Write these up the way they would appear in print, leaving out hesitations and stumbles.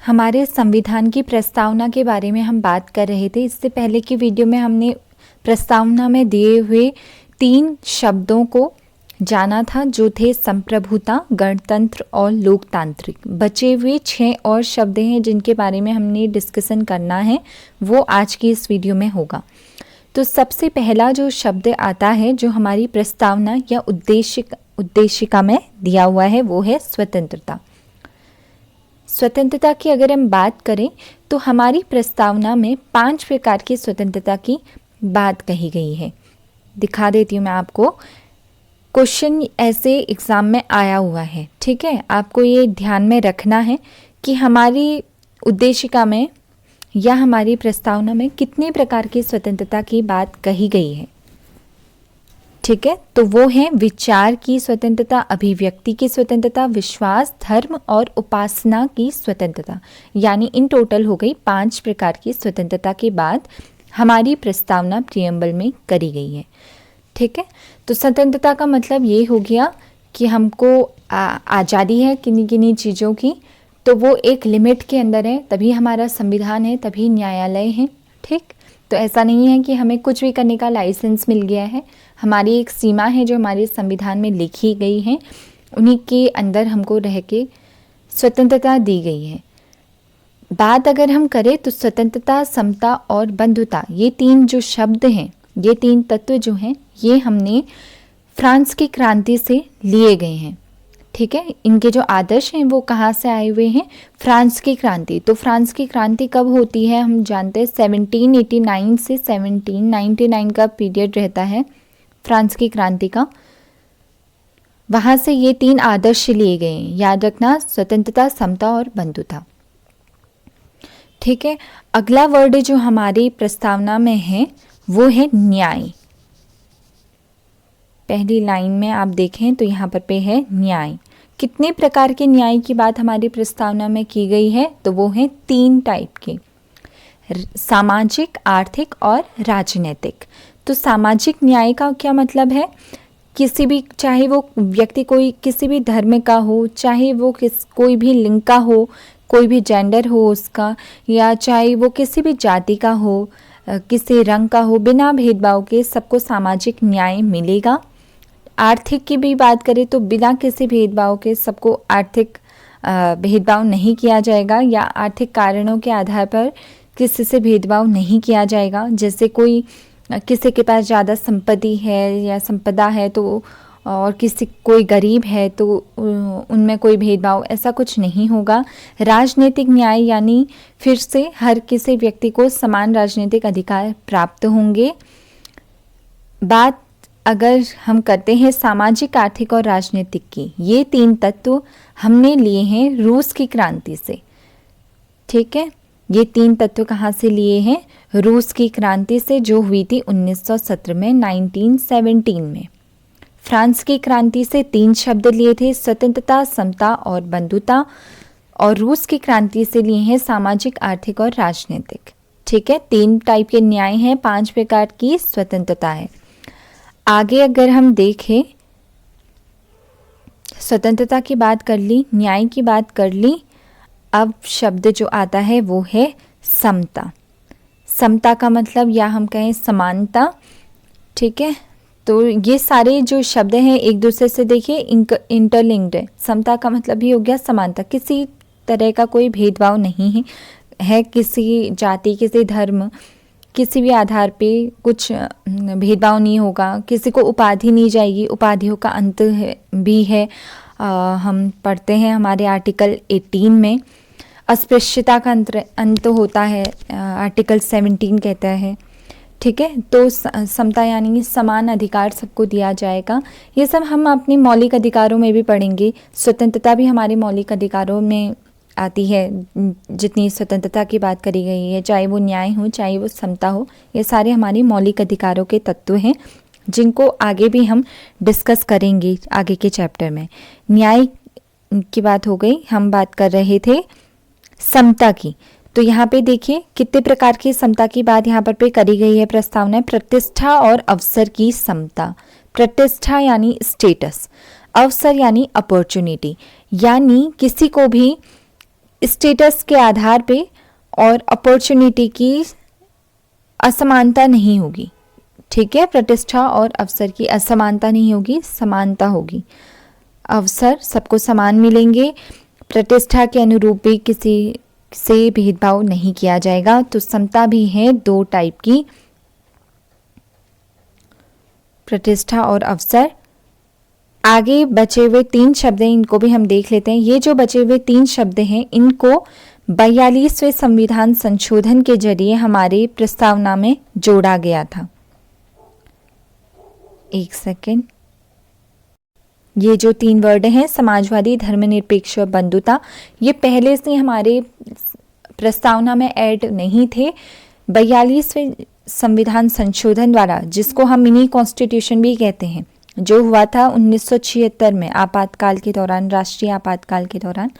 हमारे संविधान की प्रस्तावना के बारे में हम बात कर रहे थे। इससे पहले की वीडियो में हमने प्रस्तावना में दिए हुए 3 शब्दों को जाना था, जो थे संप्रभुता, गणतंत्र और लोकतांत्रिक। बचे हुए 6 और शब्द हैं जिनके बारे में हमने डिस्कशन करना है, वो आज की इस वीडियो में होगा। तो सबसे पहला जो शब्द आता है जो हमारी प्रस्तावना या उद्देशिका में दिया हुआ है, वो है स्वतंत्रता। स्वतंत्रता की अगर हम बात करें तो हमारी प्रस्तावना में 5 प्रकार की स्वतंत्रता की बात कही गई है। दिखा देती हूँ मैं आपको। क्वेश्चन ऐसे एग्ज़ाम में आया हुआ है, ठीक है। आपको ये ध्यान में रखना है कि हमारी उद्देशिका में या हमारी प्रस्तावना में कितने प्रकार की स्वतंत्रता की बात कही गई है, ठीक है। तो वो है विचार की स्वतंत्रता, अभिव्यक्ति की स्वतंत्रता, विश्वास, धर्म और उपासना की स्वतंत्रता। यानी इन टोटल हो गई 5 प्रकार की स्वतंत्रता की बात हमारी प्रस्तावना प्रियम्बल में करी गई है, ठीक है। तो स्वतंत्रता का मतलब ये हो गया कि हमको आज़ादी है किन्हीं किन्हीं चीज़ों की, तो वो एक लिमिट के अंदर है, तभी हमारा संविधान है, तभी न्यायालय है, ठीक। तो ऐसा नहीं है कि हमें कुछ भी करने का लाइसेंस मिल गया है। हमारी एक सीमा है जो हमारे संविधान में लिखी गई है, उन्हीं के अंदर हमको रह के स्वतंत्रता दी गई है। बात अगर हम करें तो स्वतंत्रता, समता और बंधुता, ये 3 जो शब्द हैं, ये 3 तत्व जो हैं, ये हमने फ्रांस की क्रांति से लिए गए हैं, ठीक है। इनके जो आदर्श हैं वो कहाँ से आए हुए हैं? फ्रांस की क्रांति। तो फ्रांस की क्रांति कब होती है? हम जानते हैं 1789 से 1799 का पीरियड रहता है फ्रांस की क्रांति का। वहाँ से ये 3 आदर्श लिए गए हैं, याद रखना, स्वतंत्रता, समता और बंधुता, ठीक है। अगला वर्ड जो हमारी प्रस्तावना में है वो है न्याय। पहली लाइन में आप देखें तो यहाँ पर पे है न्याय। कितने प्रकार के न्याय की बात हमारी प्रस्तावना में की गई है? तो वो है 3 टाइप के, सामाजिक, आर्थिक और राजनीतिक। तो सामाजिक न्याय का क्या मतलब है? किसी भी, चाहे वो व्यक्ति कोई किसी भी धर्म का हो, चाहे वो कोई भी लिंग का हो, कोई भी जेंडर हो उसका, या चाहे वो किसी भी जाति का हो, किसी रंग का हो, बिना भेदभाव के सबको सामाजिक न्याय मिलेगा। आर्थिक की भी बात करें तो बिना किसी भेदभाव के सबको आर्थिक भेदभाव नहीं किया जाएगा, या आर्थिक कारणों के आधार पर किसी से भेदभाव नहीं किया जाएगा। जैसे कोई किसी के पास ज़्यादा संपत्ति है या संपदा है तो, और कोई गरीब है तो उनमें कोई भेदभाव, ऐसा कुछ नहीं होगा। राजनीतिक न्याय यानी फिर से हर किसी व्यक्ति को समान राजनीतिक अधिकार प्राप्त होंगे। बात अगर हम करते हैं सामाजिक, आर्थिक और राजनीतिक की, ये 3 तत्व हमने लिए हैं रूस की क्रांति से, ठीक है। ये 3 तत्व कहाँ से लिए हैं? रूस की क्रांति से, जो हुई थी 1917 में, 1917 में। फ्रांस की क्रांति से 3 शब्द लिए थे, स्वतंत्रता, समता और बंधुता, और रूस की क्रांति से लिए हैं सामाजिक, आर्थिक और राजनीतिक, ठीक है। 3 टाइप के न्याय हैं, 5 प्रकार की स्वतंत्रता है। आगे अगर हम देखें, स्वतंत्रता की बात कर ली, न्याय की बात कर ली, अब शब्द जो आता है वो है समता। समता का मतलब, या हम कहें समानता, ठीक है। तो ये सारे जो शब्द हैं एक दूसरे से देखिए इंटरलिंक्ड है। समता का मतलब ही हो गया समानता, किसी तरह का कोई भेदभाव नहीं है, किसी जाति, किसी धर्म, किसी भी आधार पे कुछ भेदभाव नहीं होगा। किसी को उपाधि नहीं जाएगी, उपाधियों का अंत भी है। हम पढ़ते हैं हमारे आर्टिकल 18 में अस्पृश्यता का अंत होता है, आर्टिकल 17 कहता है, ठीक है। तो समता यानी समान अधिकार सबको दिया जाएगा। ये सब हम अपने मौलिक अधिकारों में भी पढ़ेंगे। स्वतंत्रता भी हमारे मौलिक अधिकारों में आती है, जितनी स्वतंत्रता की बात करी गई है, चाहे वो न्याय हो, चाहे वो समता हो, ये सारे हमारे मौलिक अधिकारों के तत्व हैं, जिनको आगे भी हम डिस्कस करेंगे आगे के चैप्टर में। न्याय की बात हो गई, हम बात कर रहे थे समता की। तो यहाँ पे देखिए कितने प्रकार की समता की बात यहाँ पर पे करी गई है प्रस्तावना। प्रतिष्ठा और अवसर की समता। प्रतिष्ठा यानी स्टेटस, अवसर यानी अपॉर्चुनिटी, यानी किसी को भी स्टेटस के आधार पे और अपॉर्चुनिटी की असमानता नहीं होगी। ठीक है, प्रतिष्ठा और अवसर की असमानता नहीं होगी, समानता होगी। अवसर सबको समान मिलेंगे, प्रतिष्ठा के अनुरूप भी किसी से भेदभाव नहीं किया जाएगा। तो समता भी है दो टाइप की, प्रतिष्ठा और अवसर। आगे बचे हुए 3 शब्द हैं, इनको भी हम देख लेते हैं। ये जो बचे हुए 3 शब्द हैं, इनको 42वें संविधान संशोधन के जरिए हमारे प्रस्तावना में जोड़ा गया था। एक सेकेंड, ये जो 3 वर्ड हैं, समाजवादी, धर्मनिरपेक्ष और बंधुता, ये पहले से हमारे प्रस्तावना में ऐड नहीं थे। 42वें संविधान संशोधन द्वारा, जिसको हम मिनी कॉन्स्टिट्यूशन भी कहते हैं, जो हुआ था 1976 में आपातकाल के दौरान, राष्ट्रीय आपातकाल के दौरान,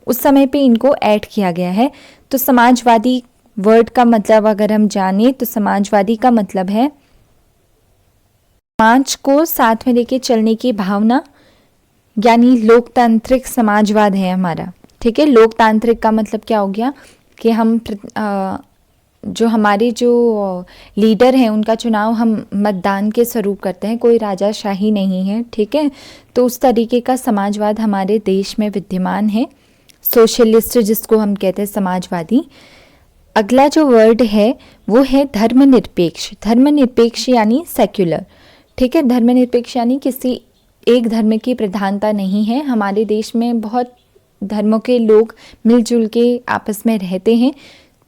उस समय पे इनको ऐड किया गया है। तो समाजवादी वर्ड का मतलब अगर हम जाने तो समाजवादी का मतलब है समाज को साथ में लेके चलने की भावना, यानी लोकतांत्रिक समाजवाद है हमारा। ठीक है, लोकतांत्रिक का मतलब क्या हो गया कि हम जो हमारे जो लीडर हैं उनका चुनाव हम मतदान के स्वरूप करते हैं, कोई राजाशाही नहीं है। ठीक है, तो उस तरीके का समाजवाद हमारे देश में विद्यमान है, सोशलिस्ट जिसको हम कहते हैं, समाजवादी। अगला जो वर्ड है वो है धर्मनिरपेक्ष। धर्मनिरपेक्ष यानी सेक्युलर। ठीक है, धर्मनिरपेक्ष यानी किसी एक धर्म की प्रधानता नहीं है। हमारे देश में बहुत धर्मों के लोग मिलजुल के आपस में रहते हैं,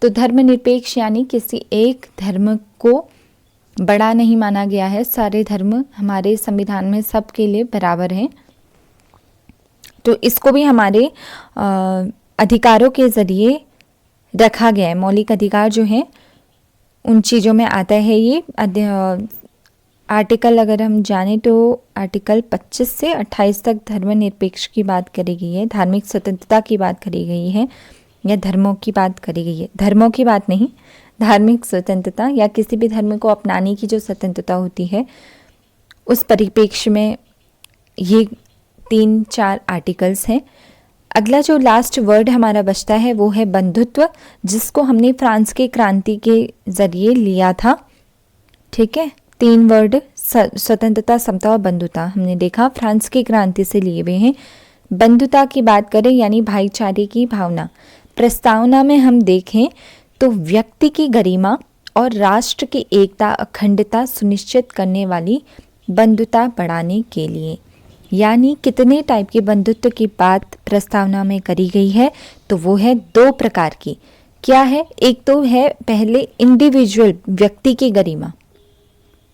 तो धर्मनिरपेक्ष यानी किसी एक धर्म को बड़ा नहीं माना गया है। सारे धर्म हमारे संविधान में सबके लिए बराबर हैं। तो इसको भी हमारे अधिकारों के ज़रिए रखा गया है। मौलिक अधिकार जो हैं उन चीज़ों में आता है ये। आर्टिकल अगर हम जाने तो आर्टिकल 25 से 28 तक धर्मनिरपेक्ष की बात करी गई है, धार्मिक स्वतंत्रता की बात करी गई है, या धर्मों की बात करी गई है। धर्मों की बात नहीं, धार्मिक स्वतंत्रता या किसी भी धर्म को अपनाने की जो स्वतंत्रता होती है, उस परिप्रेक्ष्य में ये 3-4 आर्टिकल्स हैं। अगला जो लास्ट वर्ड हमारा बचता है वो है बंधुत्व, जिसको हमने फ्रांस की क्रांति के ज़रिए लिया था। ठीक है, 3 वर्ड स्वतंत्रता, समता और बंधुता हमने देखा फ्रांस की क्रांति से लिए हुए हैं। बंधुता की बात करें यानी भाईचारे की भावना। प्रस्तावना में हम देखें तो व्यक्ति की गरिमा और राष्ट्र की एकता, अखंडता सुनिश्चित करने वाली बंधुता बढ़ाने के लिए, यानी कितने टाइप के बंधुत्व की बात प्रस्तावना में करी गई है, तो वो है 2 प्रकार की। क्या है? एक तो है पहले इंडिविजुअल, व्यक्ति की गरिमा।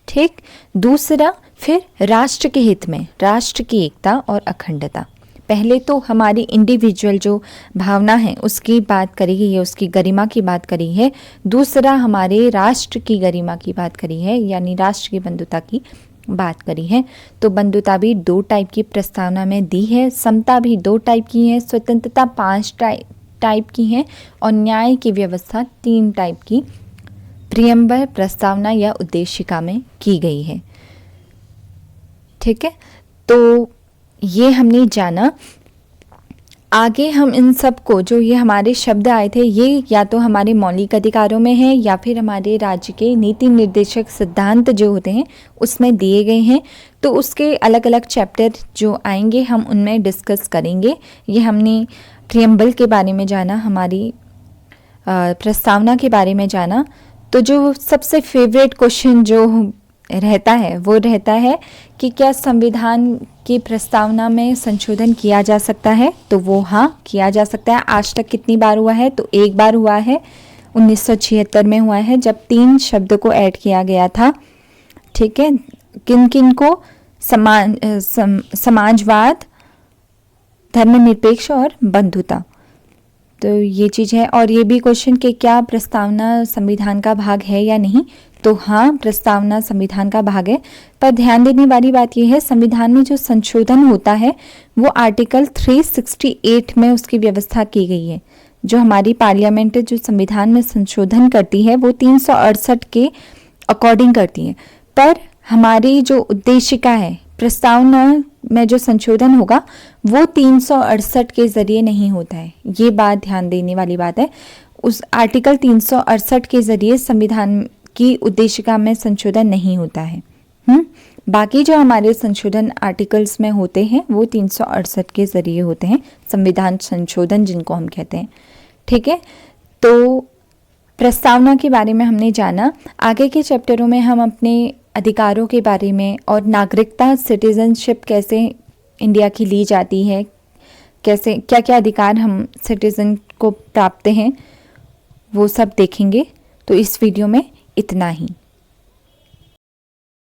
ठीक, दूसरा फिर राष्ट्र के हित में, राष्ट्र की एकता और अखंडता। पहले तो हमारी इंडिविजुअल जो भावना है उसकी बात करी गई है, उसकी गरिमा की बात करी है। दूसरा हमारे राष्ट्र की गरिमा की बात करी है, यानी राष्ट्र की बंधुता की बात करी है। तो बंधुता भी 2 टाइप की प्रस्तावना में दी है, समता भी 2 टाइप की है, स्वतंत्रता 5 टाइप की है और न्याय की व्यवस्था 3 टाइप की प्रियम्बर प्रस्तावना या उद्देशिका में की गई है। ठीक है, तो ये हमने जाना। आगे हम इन सब को, जो ये हमारे शब्द आए थे, ये या तो हमारे मौलिक अधिकारों में है या फिर हमारे राज्य के नीति निर्देशक सिद्धांत जो होते हैं उसमें दिए गए हैं। तो उसके अलग अलग चैप्टर जो आएंगे हम उनमें डिस्कस करेंगे। ये हमने प्रियम्बल के बारे में जाना, हमारी प्रस्तावना के बारे में जाना। तो जो सबसे फेवरेट क्वेश्चन जो रहता है वो रहता है कि क्या संविधान की प्रस्तावना में संशोधन किया जा सकता है? तो वो हाँ, किया जा सकता है। आज तक कितनी बार हुआ है? तो 1 बार हुआ है, 1976 में हुआ है, जब 3 शब्द को ऐड किया गया था। ठीक है, किन किन को? समाजवाद, धर्मनिरपेक्ष और बंधुता। तो ये चीज़ है। और ये भी क्वेश्चन कि क्या प्रस्तावना संविधान का भाग है या नहीं? तो हाँ, प्रस्तावना संविधान का भाग है। पर ध्यान देने वाली बात यह है, संविधान में जो संशोधन होता है वो आर्टिकल 368 में उसकी व्यवस्था की गई है। जो हमारी पार्लियामेंट जो संविधान में संशोधन करती है वो 368 के अकॉर्डिंग करती है। पर हमारी जो उद्देशिका है, प्रस्तावना में जो संशोधन होगा वो 368 के ज़रिए नहीं होता है। ये बात ध्यान देने वाली बात है। उस आर्टिकल 368 के ज़रिए संविधान की उद्देशिका में संशोधन नहीं होता है। बाकी जो हमारे संशोधन आर्टिकल्स में होते हैं वो 368 के ज़रिए होते हैं, संविधान संशोधन जिनको हम कहते हैं। ठीक है, तो प्रस्तावना के बारे में हमने जाना। आगे के चैप्टरों में हम अपने अधिकारों के बारे में और नागरिकता सिटीजनशिप कैसे इंडिया की ली जाती है, कैसे क्या क्या अधिकार हम सिटीजन को प्राप्त हैं, वो सब देखेंगे। तो इस वीडियो में इतना ही।